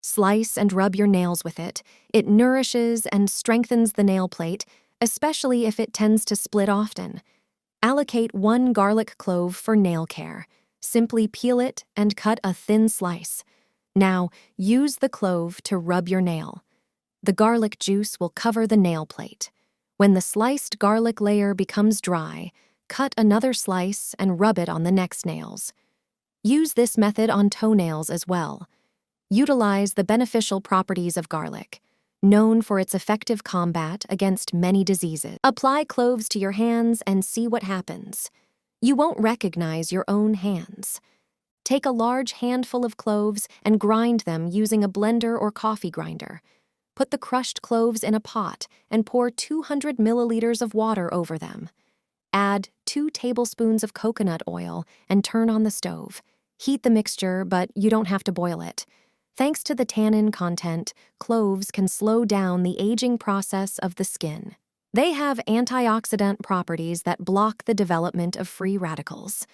Slice and rub your nails with it. It nourishes and strengthens the nail plate, especially if it tends to split often. Allocate 1 garlic clove for nail care. Simply peel it and cut a thin slice. Now, use the clove to rub your nail. The garlic juice will cover the nail plate. When the sliced garlic layer becomes dry, cut another slice and rub it on the next nails. Use this method on toenails as well. Utilize the beneficial properties of garlic, known for its effective combat against many diseases. Apply cloves to your hands and see what happens. You won't recognize your own hands. Take a large handful of cloves and grind them using a blender or coffee grinder. Put the crushed cloves in a pot and pour 200 milliliters of water over them. Add 2 tablespoons of coconut oil and turn on the stove. Heat the mixture, but you don't have to boil it. Thanks to the tannin content, cloves can slow down the aging process of the skin. They have antioxidant properties that block the development of free radicals.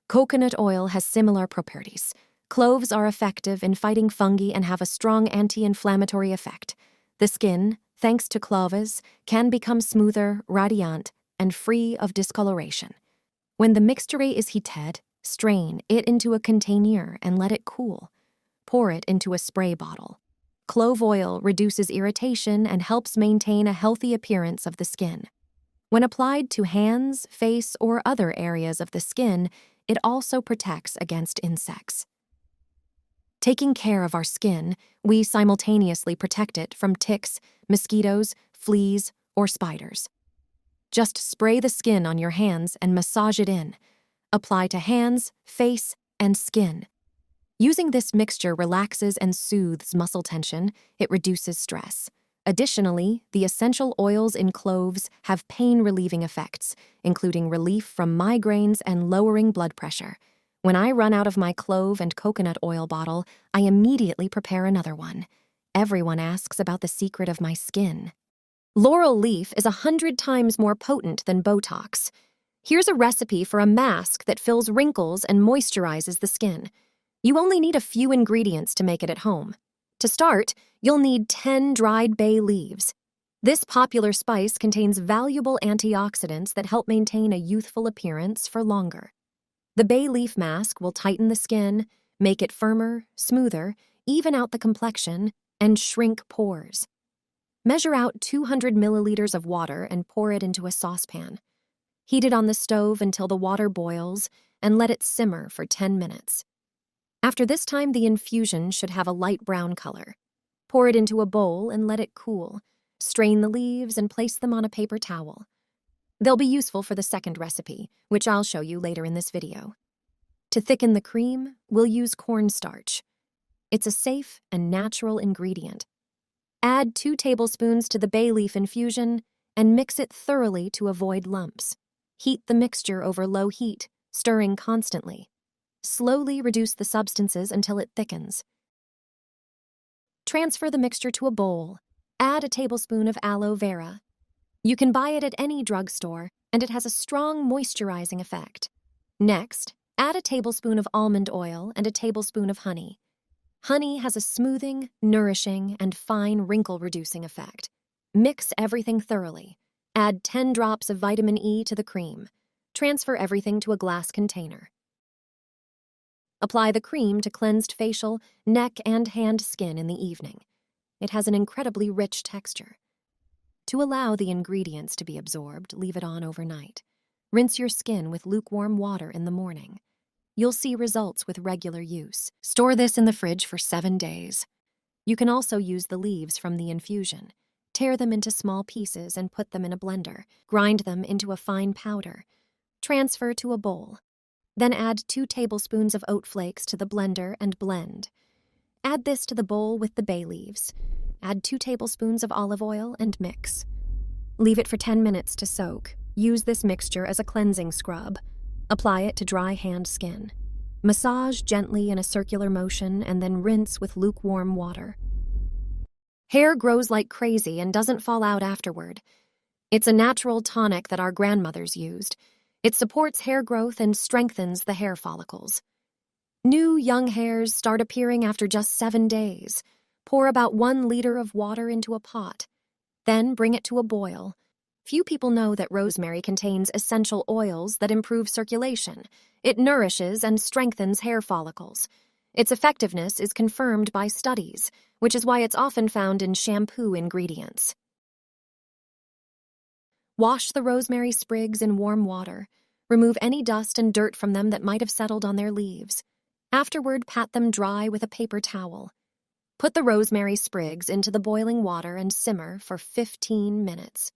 Coconut oil has similar properties. Cloves are effective in fighting fungi and have a strong anti-inflammatory effect. The skin, thanks to cloves, can become smoother, radiant, and free of discoloration. When the mixture is heated, strain it into a container and let it cool. Pour it into a spray bottle. Clove oil reduces irritation and helps maintain a healthy appearance of the skin. When applied to hands, face, or other areas of the skin, it also protects against insects. Taking care of our skin, we simultaneously protect it from ticks, mosquitoes, fleas, or spiders. Just spray the skin on your hands and massage it in. Apply to hands, face, and skin. Using this mixture relaxes and soothes muscle tension. It reduces stress. Additionally, the essential oils in cloves have pain-relieving effects, including relief from migraines and lowering blood pressure. When I run out of my clove and coconut oil bottle, I immediately prepare another one. Everyone asks about the secret of my skin. Laurel leaf is 100 times more potent than Botox. Here's a recipe for a mask that fills wrinkles and moisturizes the skin. You only need a few ingredients to make it at home. To start, you'll need 10 dried bay leaves. This popular spice contains valuable antioxidants that help maintain a youthful appearance for longer. The bay leaf mask will tighten the skin, make it firmer, smoother, even out the complexion, and shrink pores. Measure out 200 milliliters of water and pour it into a saucepan. Heat it on the stove until the water boils and let it simmer for 10 minutes. After this time, the infusion should have a light brown color. Pour it into a bowl and let it cool. Strain the leaves and place them on a paper towel. They'll be useful for the second recipe, which I'll show you later in this video. To thicken the cream, we'll use cornstarch. It's a safe and natural ingredient. Add 2 tablespoons to the bay leaf infusion and mix it thoroughly to avoid lumps. Heat the mixture over low heat, stirring constantly. Slowly reduce the substances until it thickens. Transfer the mixture to a bowl. Add a tablespoon of aloe vera. You can buy it at any drugstore, and it has a strong moisturizing effect. Next, add a tablespoon of almond oil and a tablespoon of honey. Honey has a smoothing, nourishing, and fine wrinkle-reducing effect. Mix everything thoroughly. Add 10 drops of vitamin E to the cream. Transfer everything to a glass container. Apply the cream to cleansed facial, neck, and hand skin in the evening. It has an incredibly rich texture. To allow the ingredients to be absorbed, leave it on overnight. Rinse your skin with lukewarm water in the morning. You'll see results with regular use. Store this in the fridge for 7 days. You can also use the leaves from the infusion. Tear them into small pieces and put them in a blender. Grind them into a fine powder. Transfer to a bowl. Then add 2 tablespoons of oat flakes to the blender and blend. Add this to the bowl with the bay leaves. Add 2 tablespoons of olive oil and mix. Leave it for 10 minutes to soak. Use this mixture as a cleansing scrub. Apply it to dry hand skin. Massage gently in a circular motion and then rinse with lukewarm water. Hair grows like crazy and doesn't fall out afterward. It's a natural tonic that our grandmothers used. It supports hair growth and strengthens the hair follicles. New young hairs start appearing after just 7 days. Pour about 1 liter of water into a pot. Then bring it to a boil. Few people know that rosemary contains essential oils that improve circulation. It nourishes and strengthens hair follicles. Its effectiveness is confirmed by studies, which is why it's often found in shampoo ingredients. Wash the rosemary sprigs in warm water. Remove any dust and dirt from them that might have settled on their leaves. Afterward, pat them dry with a paper towel. Put the rosemary sprigs into the boiling water and simmer for 15 minutes.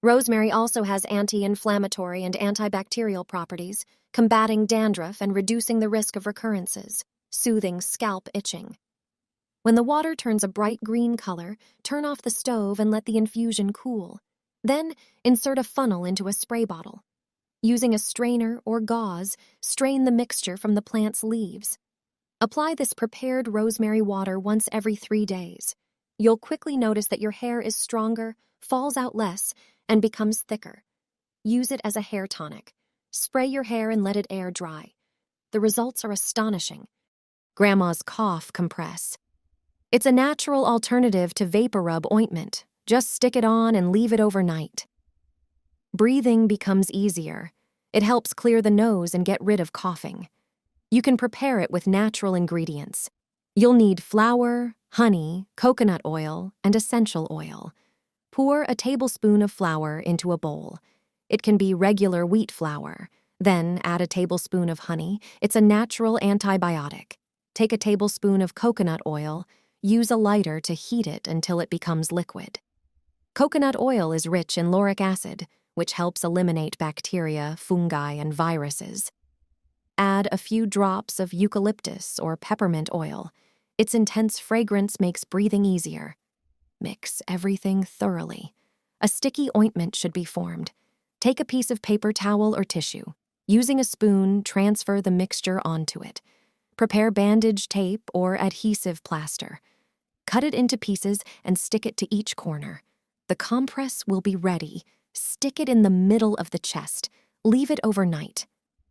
Rosemary also has anti-inflammatory and antibacterial properties, combating dandruff and reducing the risk of recurrences, soothing scalp itching. When the water turns a bright green color, turn off the stove and let the infusion cool. Then, insert a funnel into a spray bottle. Using a strainer or gauze, strain the mixture from the plant's leaves. Apply this prepared rosemary water once every 3 days. You'll quickly notice that your hair is stronger, falls out less, and becomes thicker. Use it as a hair tonic. Spray your hair and let it air dry. The results are astonishing. Grandma's cough compress. It's a natural alternative to vapor rub ointment. Just stick it on and leave it overnight. Breathing becomes easier. It helps clear the nose and get rid of coughing. You can prepare it with natural ingredients. You'll need flour, honey, coconut oil, and essential oil. Pour a tablespoon of flour into a bowl. It can be regular wheat flour. Then add a tablespoon of honey. It's a natural antibiotic. Take a tablespoon of coconut oil. Use a lighter to heat it until it becomes liquid. Coconut oil is rich in lauric acid, which helps eliminate bacteria, fungi, and viruses. Add a few drops of eucalyptus or peppermint oil. Its intense fragrance makes breathing easier. Mix everything thoroughly. A sticky ointment should be formed. Take a piece of paper towel or tissue. Using a spoon, transfer the mixture onto it. Prepare bandage tape or adhesive plaster. Cut it into pieces and stick it to each corner. The compress will be ready. Stick it in the middle of the chest. Leave it overnight.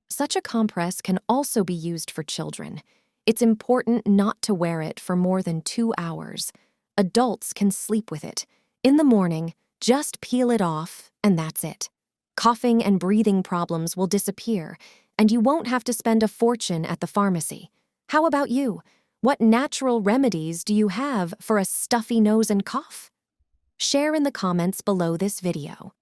Such a compress can also be used for children. It's important not to wear it for more than 2 hours. Adults can sleep with it. In the morning, just peel it off, and that's it. Coughing and breathing problems will disappear, and you won't have to spend a fortune at the pharmacy. How about you? What natural remedies do you have for a stuffy nose and cough? Share in the comments below this video.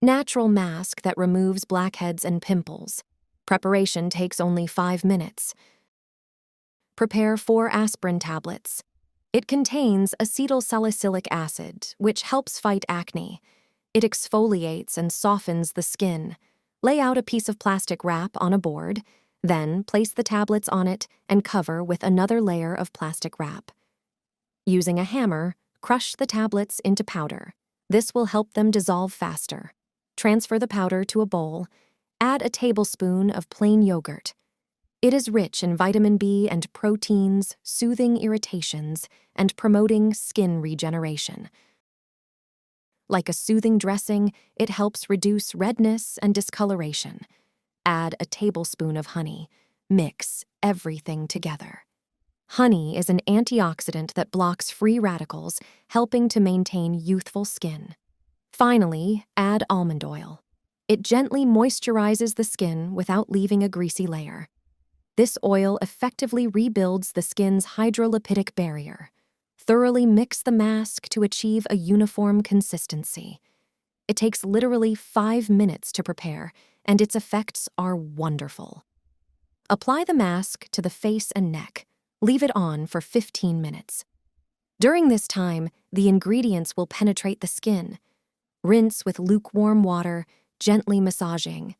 Natural mask that removes blackheads and pimples. Preparation takes only 5 minutes. Prepare 4 aspirin tablets. It contains acetylsalicylic acid, which helps fight acne. It exfoliates and softens the skin. Lay out a piece of plastic wrap on a board, then place the tablets on it and cover with another layer of plastic wrap. Using a hammer, crush the tablets into powder. This will help them dissolve faster. Transfer the powder to a bowl. Add a tablespoon of plain yogurt. It is rich in vitamin B and proteins, soothing irritations, and promoting skin regeneration. Like a soothing dressing, it helps reduce redness and discoloration. Add a tablespoon of honey. Mix everything together. Honey is an antioxidant that blocks free radicals, helping to maintain youthful skin. Finally, add almond oil. It gently moisturizes the skin without leaving a greasy layer. This oil effectively rebuilds the skin's hydrolipidic barrier. Thoroughly mix the mask to achieve a uniform consistency. It takes literally 5 minutes to prepare, and its effects are wonderful. Apply the mask to the face and neck. Leave it on for 15 minutes. During this time, the ingredients will penetrate the skin. Rinse with lukewarm water, gently massaging.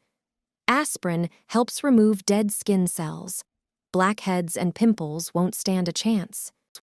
Aspirin helps remove dead skin cells. Blackheads and pimples won't stand a chance.